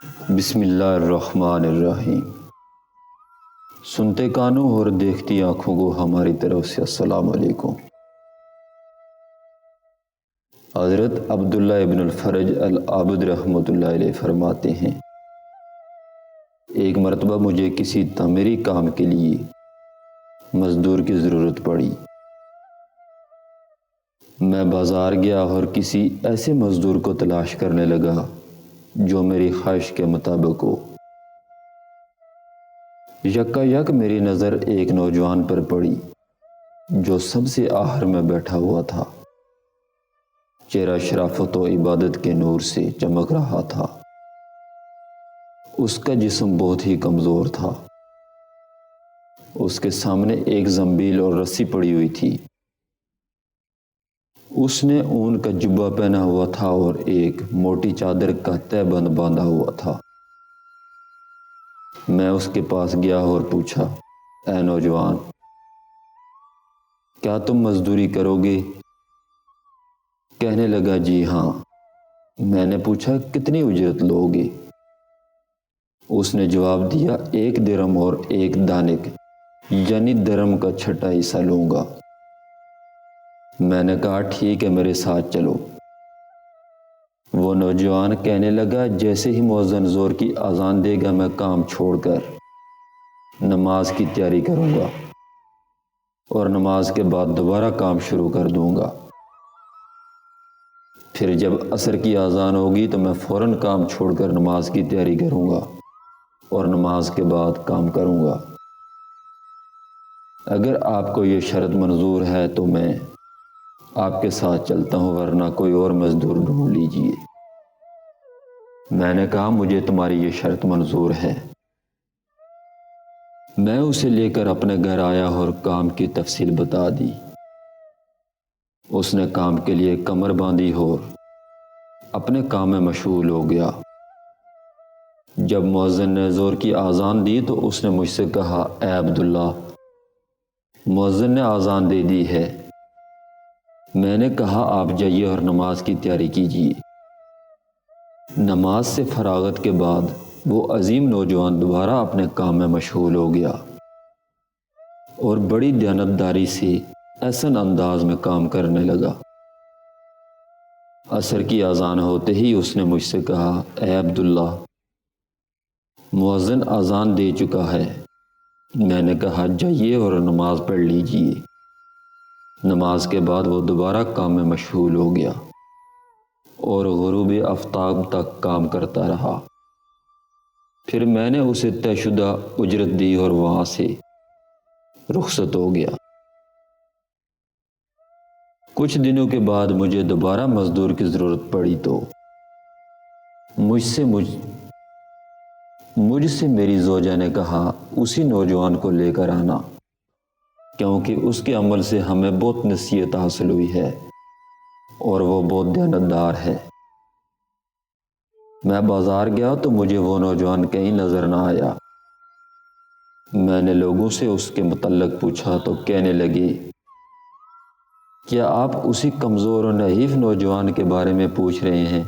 بسم اللہ الرحمن الرحیم۔ سنتے کانوں اور دیکھتی آنکھوں کو ہماری طرف سے السلام علیکم۔ حضرت عبداللہ ابن الفرج العابد رحمۃ اللہ علیہ فرماتے ہیں، ایک مرتبہ مجھے کسی تعمیری کام کے لیے مزدور کی ضرورت پڑی۔ میں بازار گیا اور کسی ایسے مزدور کو تلاش کرنے لگا جو میری خواہش کے مطابق ہو۔ یکا یک میری نظر ایک نوجوان پر پڑی جو سب سے آخر میں بیٹھا ہوا تھا۔ چہرہ شرافت و عبادت کے نور سے چمک رہا تھا۔ اس کا جسم بہت ہی کمزور تھا۔ اس کے سامنے ایک زنبیل اور رسی پڑی ہوئی تھی۔ اس نے اون کا جبہ پہنا ہوا تھا اور ایک موٹی چادر کا تہ بند باندھا ہوا تھا۔ میں اس کے پاس گیا اور پوچھا، اے نوجوان، کیا تم مزدوری کرو گے؟ کہنے لگا، جی ہاں۔ میں نے پوچھا، کتنی اجرت لو گے؟ اس نے جواب دیا، 1 درہم اور 1 دانک، یعنی درہم کا 6واں حصہ لوں گا۔ میں نے کہا، ٹھیک ہے، میرے ساتھ چلو۔ وہ نوجوان کہنے لگا، جیسے ہی مؤذن زور کی اذان دے گا میں کام چھوڑ کر نماز کی تیاری کروں گا اور نماز کے بعد دوبارہ کام شروع کر دوں گا۔ پھر جب عصر کی اذان ہوگی تو میں فوراً کام چھوڑ کر نماز کی تیاری کروں گا اور نماز کے بعد کام کروں گا۔ اگر آپ کو یہ شرط منظور ہے تو میں آپ کے ساتھ چلتا ہوں، ورنہ کوئی اور مزدور ڈھونڈ لیجیے۔ میں نے کہا، مجھے تمہاری یہ شرط منظور ہے۔ میں اسے لے کر اپنے گھر آیا اور کام کی تفصیل بتا دی۔ اس نے کام کے لیے کمر باندھی اور اپنے کام میں مشغول ہو گیا۔ جب مؤذن نے زور کی اذان دی تو اس نے مجھ سے کہا، اے عبداللہ، مؤذن نے اذان دے دی ہے۔ میں نے کہا، آپ جائیے اور نماز کی تیاری کیجیے۔ نماز سے فراغت کے بعد وہ عظیم نوجوان دوبارہ اپنے کام میں مشغول ہو گیا اور بڑی دیانتداری سے احسن انداز میں کام کرنے لگا۔ عصر کی اذان ہوتے ہی اس نے مجھ سے کہا، اے عبداللہ، مؤذن اذان دے چکا ہے۔ میں نے کہا، جائیے اور نماز پڑھ لیجیے۔ نماز کے بعد وہ دوبارہ کام میں مشغول ہو گیا اور غروب آفتاب تک کام کرتا رہا۔ پھر میں نے اسے طے شدہ اجرت دی اور وہاں سے رخصت ہو گیا۔ کچھ دنوں کے بعد مجھے دوبارہ مزدور کی ضرورت پڑی تو مجھ سے میری زوجہ نے کہا، اسی نوجوان کو لے کر آنا، کیونکہ اس کے عمل سے ہمیں بہت نصیحت حاصل ہوئی ہے اور وہ بہت دیانتدار ہے۔ میں بازار گیا تو مجھے وہ نوجوان کہیں نظر نہ آیا۔ میں نے لوگوں سے اس کے متعلق پوچھا تو کہنے لگے، کیا آپ اسی کمزور و نحیف نوجوان کے بارے میں پوچھ رہے ہیں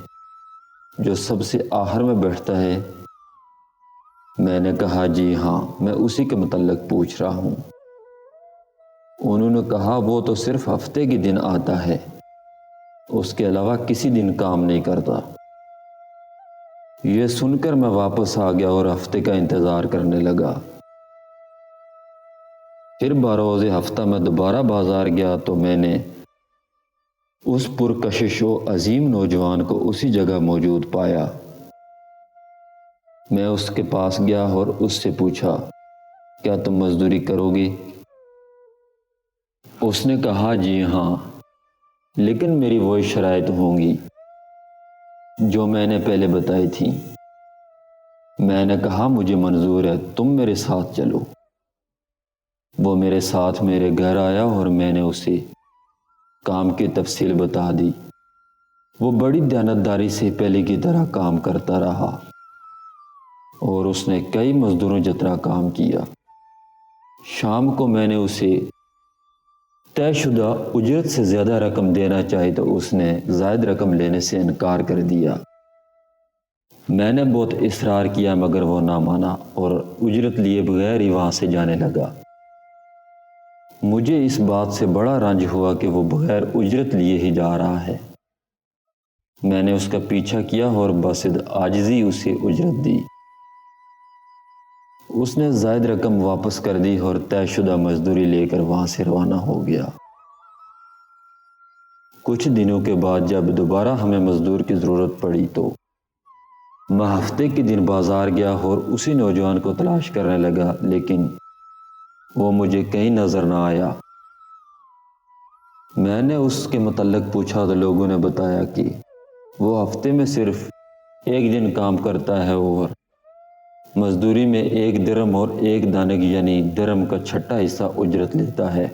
جو سب سے آخر میں بیٹھتا ہے؟ میں نے کہا، جی ہاں، میں اسی کے متعلق پوچھ رہا ہوں۔ انہوں نے کہا، وہ تو صرف ہفتے کے دن آتا ہے، اس کے علاوہ کسی دن کام نہیں کرتا۔ یہ سن کر میں واپس آ گیا اور ہفتے کا انتظار کرنے لگا۔ پھر بروز ہفتہ میں دوبارہ بازار گیا تو میں نے اس پرکشش و عظیم نوجوان کو اسی جگہ موجود پایا۔ میں اس کے پاس گیا اور اس سے پوچھا، کیا تم مزدوری کرو گے؟ اس نے کہا، جی ہاں، لیکن میری وہی شرائط ہوں گی جو میں نے پہلے بتائی تھی۔ میں نے کہا، مجھے منظور ہے، تم میرے ساتھ چلو۔ وہ میرے ساتھ میرے گھر آیا اور میں نے اسے کام کی تفصیل بتا دی۔ وہ بڑی دیانتداری سے پہلے کی طرح کام کرتا رہا اور اس نے کئی مزدوروں جتنا کام کیا۔ شام کو میں نے اسے طے شدہ اجرت سے زیادہ رقم دینا چاہی تو اس نے زائد رقم لینے سے انکار کر دیا۔ میں نے بہت اصرار کیا مگر وہ نہ مانا اور اجرت لیے بغیر ہی وہاں سے جانے لگا۔ مجھے اس بات سے بڑا رنج ہوا کہ وہ بغیر اجرت لیے ہی جا رہا ہے۔ میں نے اس کا پیچھا کیا اور بصد عاجزی اسے اجرت دی۔ اس نے زائد رقم واپس کر دی اور طے شدہ مزدوری لے کر وہاں سے روانہ ہو گیا۔ کچھ دنوں کے بعد جب دوبارہ ہمیں مزدور کی ضرورت پڑی تو میں ہفتے کے دن بازار گیا اور اسی نوجوان کو تلاش کرنے لگا، لیکن وہ مجھے کہیں نظر نہ آیا۔ میں نے اس کے متعلق پوچھا تو لوگوں نے بتایا کہ وہ ہفتے میں صرف ایک دن کام کرتا ہے اور مزدوری میں 1 درم اور 1 دانگ یعنی درم کا چھٹا حصہ اجرت لیتا ہے۔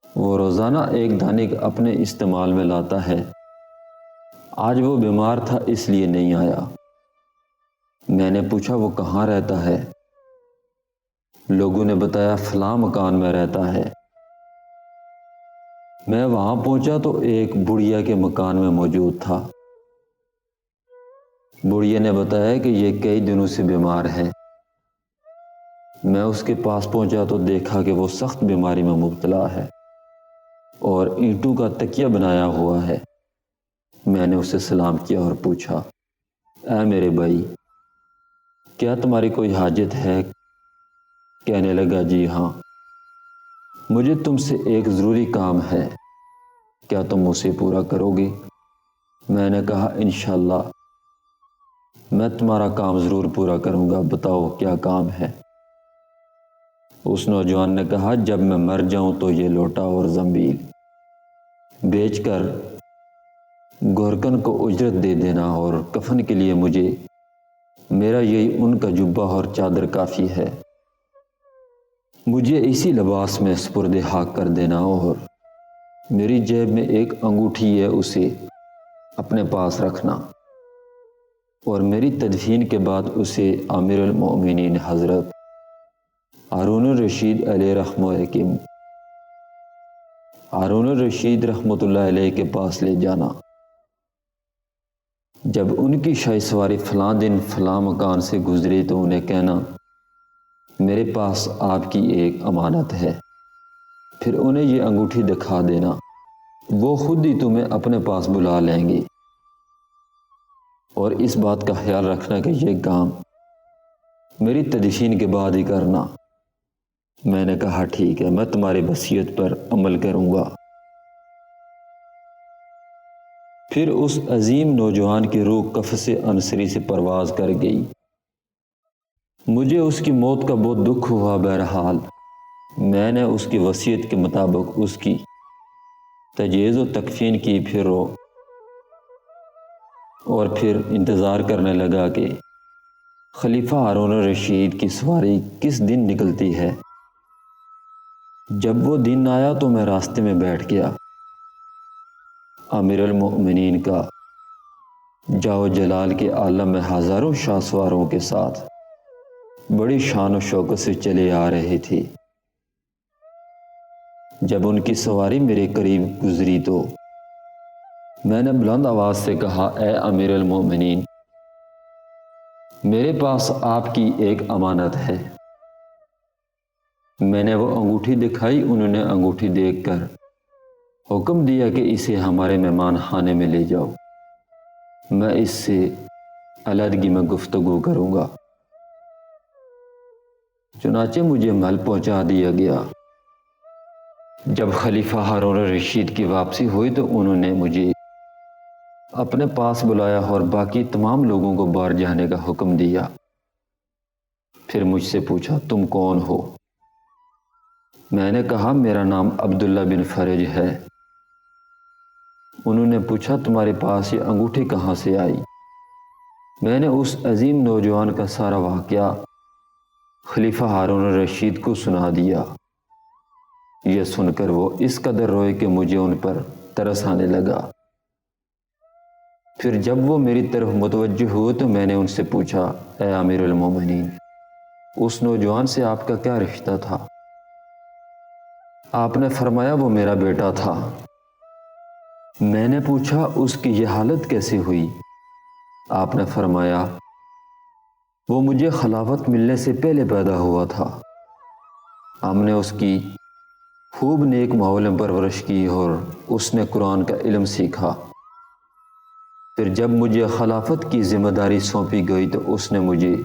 وہ روزانہ 1 دانگ اپنے استعمال میں لاتا ہے۔ آج وہ بیمار تھا اس لیے نہیں آیا۔ میں نے پوچھا وہ کہاں رہتا ہے؟ لوگوں نے بتایا فلاں مکان میں رہتا ہے۔ میں وہاں پہنچا تو ایک بڑھیا کے مکان میں موجود تھا۔ بڑھیا نے بتایا کہ یہ کئی دنوں سے بیمار ہے۔ میں اس کے پاس پہنچا تو دیکھا کہ وہ سخت بیماری میں مبتلا ہے اور اینٹوں کا تکیہ بنایا ہوا ہے۔ میں نے اسے سلام کیا اور پوچھا، اے میرے بھائی، کیا تمہاری کوئی حاجت ہے؟ کہنے لگا، جی ہاں، مجھے تم سے ایک ضروری کام ہے، کیا تم اسے پورا کرو گے؟ میں نے کہا، انشاءاللہ میں تمہارا کام ضرور پورا کروں گا، بتاؤ کیا کام ہے؟ اس نوجوان نے کہا، جب میں مر جاؤں تو یہ لوٹا اور زنبیل بیچ کر گورکن کو اجرت دے دینا اور کفن کے لیے مجھے میرا یہی ان کا جبہ اور چادر کافی ہے۔ مجھے اسی لباس میں سپرد حق کر دینا اور میری جیب میں ایک انگوٹھی ہے، اسے اپنے پاس رکھنا اور میری تدفین کے بعد اسے امیر المؤمنین حضرت ہارون الرشید علیہ ہارون الرشید رحمۃ اللہ علیہ کے پاس لے جانا۔ جب ان کی شاہی سواری فلاں دن فلاں مکان سے گزری تو انہیں کہنا، میرے پاس آپ کی ایک امانت ہے۔ پھر انہیں یہ انگوٹھی دکھا دینا، وہ خود ہی تمہیں اپنے پاس بلا لیں گے، اور اس بات کا خیال رکھنا کہ یہ کام میری تدفین کے بعد ہی کرنا۔ میں نے کہا، ٹھیک ہے، میں تمہاری وصیت پر عمل کروں گا۔ پھر اس عظیم نوجوان کی روح قفس عنصری سے پرواز کر گئی۔ مجھے اس کی موت کا بہت دکھ ہوا، بہرحال میں نے اس کی وصیت کے مطابق اس کی تجہیز و تکفین کی، اور پھر انتظار کرنے لگا کہ خلیفہ ہارون الرشید کی سواری کس دن نکلتی ہے۔ جب وہ دن آیا تو میں راستے میں بیٹھ گیا۔ امیر المؤمنین کا جاو جلال کے عالم میں ہزاروں شاہ سواروں کے ساتھ بڑی شان و شوکت سے چلے آ رہے تھے۔ جب ان کی سواری میرے قریب گزری تو میں نے بلند آواز سے کہا، اے امیر المؤمنین، میرے پاس آپ کی ایک امانت ہے۔ میں نے وہ انگوٹھی دکھائی، انہوں نے انگوٹھی دیکھ کر حکم دیا کہ اسے ہمارے مہمان خانے میں لے جاؤ، میں اس سے علیحدگی میں گفتگو کروں گا۔ چنانچہ مجھے محل پہنچا دیا گیا۔ جب خلیفہ ہارون الرشید کی واپسی ہوئی تو انہوں نے مجھے اپنے پاس بلایا اور باقی تمام لوگوں کو باہر جانے کا حکم دیا۔ پھر مجھ سے پوچھا، تم کون ہو؟ میں نے کہا، میرا نام عبداللہ بن فرج ہے۔ انہوں نے پوچھا، تمہارے پاس یہ انگوٹھی کہاں سے آئی؟ میں نے اس عظیم نوجوان کا سارا واقعہ خلیفہ ہارون الرشید کو سنا دیا۔ یہ سن کر وہ اس قدر روئے کہ مجھے ان پر ترس آنے لگا۔ پھر جب وہ میری طرف متوجہ ہوئے تو میں نے ان سے پوچھا، اے امیر المومنین، اس نوجوان سے آپ کا کیا رشتہ تھا؟ آپ نے فرمایا، وہ میرا بیٹا تھا۔ میں نے پوچھا، اس کی یہ حالت کیسے ہوئی؟ آپ نے فرمایا وہ مجھے خلافت ملنے سے پہلے پیدا ہوا تھا۔ ہم نے اس کی خوب نیک ماحول میں پرورش کی اور اس نے قرآن کا علم سیکھا۔ پھر جب مجھے خلافت کی ذمہ داری سونپی گئی تو اس نے مجھے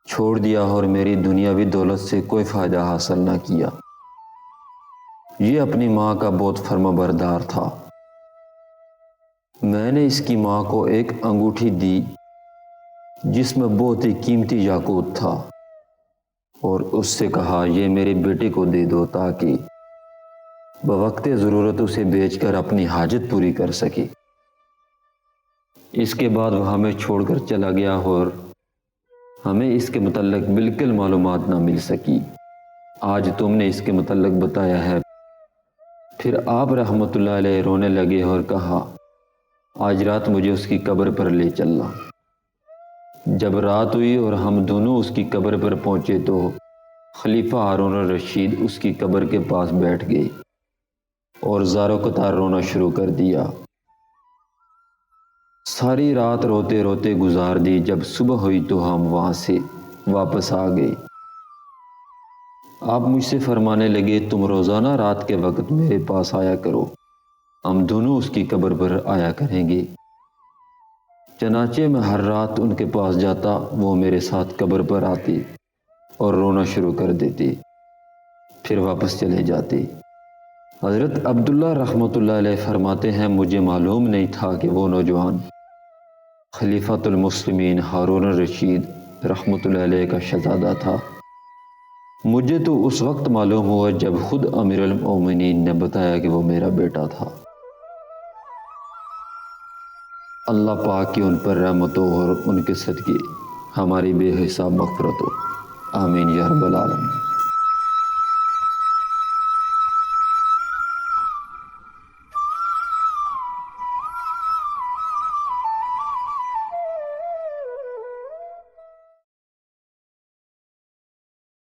چھوڑ دیا اور میری دنیاوی دولت سے کوئی فائدہ حاصل نہ کیا۔ یہ اپنی ماں کا بہت فرما بردار تھا۔ میں نے اس کی ماں کو ایک انگوٹھی دی جس میں بہت ہی قیمتی یاقوت تھا اور اس سے کہا یہ میرے بیٹے کو دے دو تاکہ بوقت ضرورت اسے بیچ کر اپنی حاجت پوری کر سکے۔ اس کے بعد وہ ہمیں چھوڑ کر چلا گیا اور ہمیں اس کے متعلق بالکل معلومات نہ مل سکی۔ آج تم نے اس کے متعلق بتایا ہے۔ پھر آپ رحمۃ اللہ علیہ رونے لگے اور کہا آج رات مجھے اس کی قبر پر لے چلنا۔ جب رات ہوئی اور ہم دونوں اس کی قبر پر پہنچے تو خلیفہ ہارون الرشید اس کی قبر کے پاس بیٹھ گئے اور زارو قطار رونا شروع کر دیا۔ ساری رات روتے روتے گزار دی۔ جب صبح ہوئی تو ہم وہاں سے واپس آ گئے۔ آپ مجھ سے فرمانے لگے تم روزانہ رات کے وقت میرے پاس آیا کرو، ہم دونوں اس کی قبر پر آیا کریں گے۔ چنانچہ میں ہر رات ان کے پاس جاتا، وہ میرے ساتھ قبر پر آتے اور رونا شروع کر دیتے، پھر واپس چلے جاتے۔ حضرت عبداللہ رحمۃ اللہ علیہ فرماتے ہیں مجھے معلوم نہیں تھا کہ وہ نوجوان خلیفۃ المسلمین ہارون الرشید رحمۃ اللہ علیہ کا شہزادہ تھا۔ مجھے تو اس وقت معلوم ہوا جب خود امیر المومنین نے بتایا کہ وہ میرا بیٹا تھا۔ اللہ پاک کی ان پر رحمت ہو اور ان کے صدقے ہماری بے حساب مغفرت ہو، آمین یا رب العالمین۔